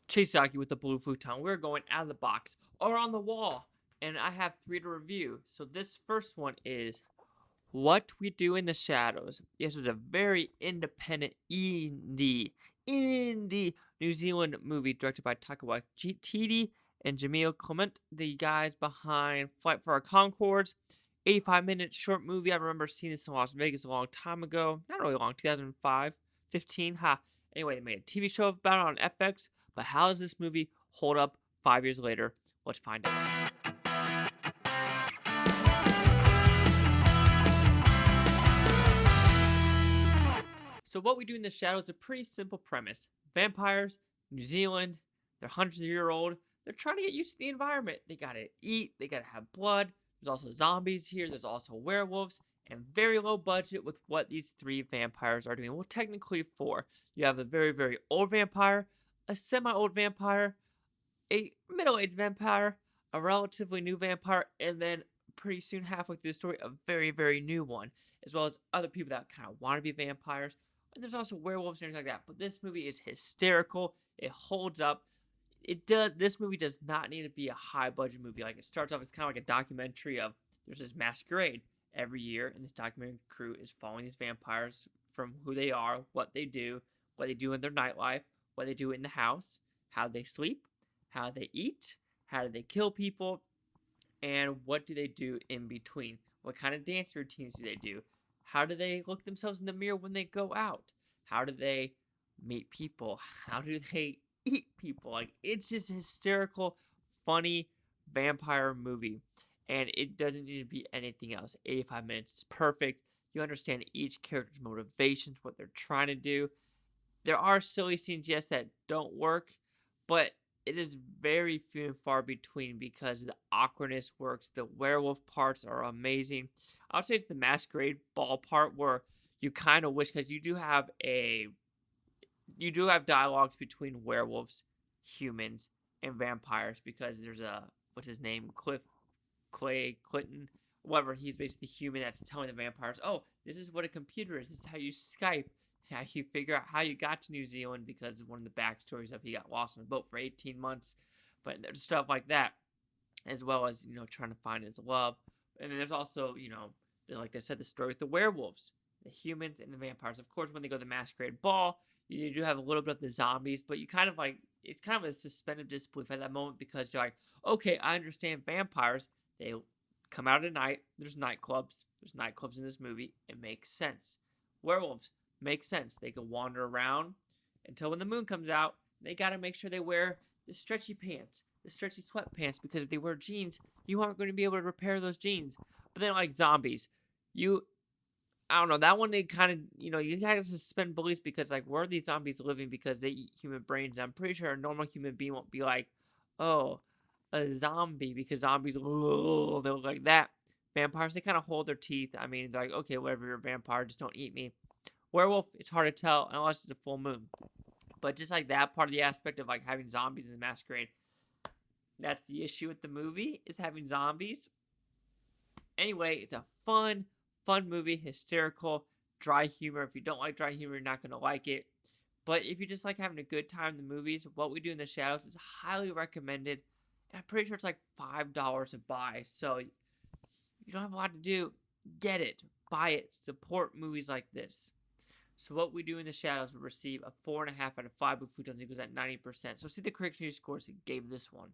Chisaki with the blue futon. We're going out of the box or on the wall, and I have 3 to review. So this first one is What We Do in the Shadows. This was a very independent indie New Zealand movie directed by Taika Waititi and Jemaine Clement, the guys behind Flight for Our Conchords. 85-minute short movie. I remember seeing this in Las Vegas a long time ago. Not really long, 2005, 15. Anyway, they made a TV show about it on FX. But how does this movie hold up 5 years later? Let's find out. So what we do in the shadows is a pretty simple premise. Vampires, New Zealand, they're hundreds of years old. They're trying to get used to the environment. They gotta eat, they gotta have blood. There's also zombies here, there's also werewolves, and very low budget with what these 3 vampires are doing. Well, technically 4. You have a very, very old vampire, a semi-old vampire, a middle-aged vampire, a relatively new vampire, and then pretty soon, halfway through the story, a very, very new one, as well as other people that kind of want to be vampires. And there's also werewolves and everything like that. But this movie is hysterical. It holds up. This movie does not need to be a high-budget movie. Like, it starts off as kind of like a documentary of there's this masquerade every year, and this documentary crew is following these vampires from who they are, what they do in their nightlife, what they do in the house, how they sleep, how they eat, how do they kill people, and what do they do in between? What kind of dance routines do they do? How do they look themselves in the mirror when they go out? How do they meet people? How do they eat people? Like, it's just a hysterical, funny vampire movie. And it doesn't need to be anything else. 85 minutes is perfect. You understand each character's motivations, what they're trying to do. There are silly scenes, yes, that don't work, but it is very few and far between because the awkwardness works. The werewolf parts are amazing. I would say it's the masquerade ball part where you kind of wish, because you do have dialogues between werewolves, humans, and vampires, because there's what's his name, Clinton, whatever. He's basically the human that's telling the vampires, oh, this is what a computer is. This is how you Skype. How you figure out how you got to New Zealand, because one of the backstories of he got lost on a boat for 18 months. But there's stuff like that, as well as, trying to find his love. And then there's also, like I said, the story with the werewolves, the humans, and the vampires. Of course, when they go to the masquerade ball, you do have a little bit of the zombies, but you kind of like, it's kind of a suspended disbelief at that moment, because you're like, okay, I understand vampires. They come out at night. There's nightclubs. There's nightclubs in this movie. It makes sense. Werewolves. Makes sense. They can wander around until when the moon comes out. They got to make sure they wear the stretchy pants, the stretchy sweatpants, because if they wear jeans, you aren't going to be able to repair those jeans. But then, like zombies, I don't know, that one, they kind of, you got to suspend beliefs, because, like, where are these zombies living? Because they eat human brains. And I'm pretty sure a normal human being won't be like, oh, a zombie, because zombies, oh, they look like that. Vampires, they kind of hold their teeth. I mean, they're like, okay, whatever, you're a vampire, just don't eat me. Werewolf, it's hard to tell unless it's a full moon. But just like that part of the aspect of like having zombies in the masquerade, that's the issue with the movie, is having zombies. Anyway, it's a fun movie, hysterical, dry humor. If you don't like dry humor, you're not going to like it. But if you just like having a good time in the movies, What We Do in the Shadows is highly recommended. And I'm pretty sure it's like $5 to buy. So you don't have a lot to do. Get it. Buy it. Support movies like this. So What We Do in the Shadows will receive a 4.5 out of 5 with Futon equals at 90%. So see the correction scores it gave this one.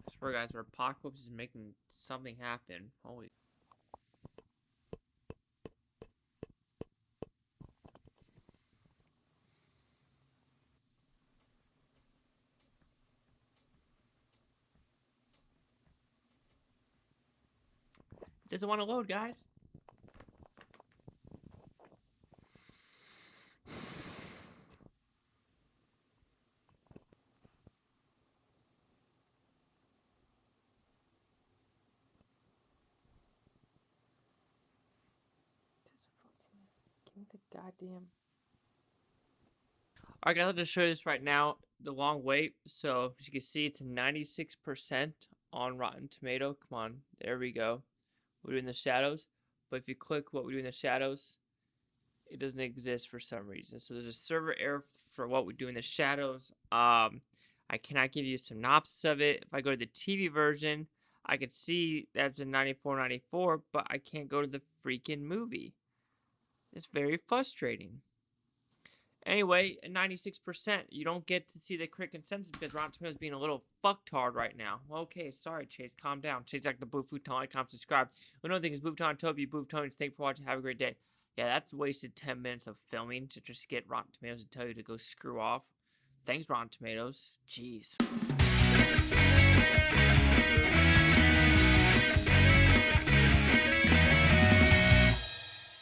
I swear, guys, our apocalypse is making something happen. Holy. It doesn't want to load, guys. Give me the goddamn. Alright guys, I'll just show you this right now, the long wait. So as you can see, it's 96% on Rotten Tomato. Come on, there we go. We're doing the shadows. But if you click what we do in the shadows, it doesn't exist for some reason. So there's a server error for what we do in the shadows. I cannot give you a synopsis of it. If I go to the TV version, I could see that's a 94, but I can't go to the freaking movie. It's very frustrating. Anyway, 96%. You don't get to see the correct consensus because Rotten Tomatoes being a little fucktard right now. Okay, sorry, Chase. Calm down. Chase like the Boo Futon. Like, comment, subscribe. Another thing is Futon, Toby, Boo Tony. Thanks for watching. Have a great day. Yeah, that's wasted 10 minutes of filming to just get Rotten Tomatoes to tell you to go screw off. Thanks, Rotten Tomatoes. Jeez.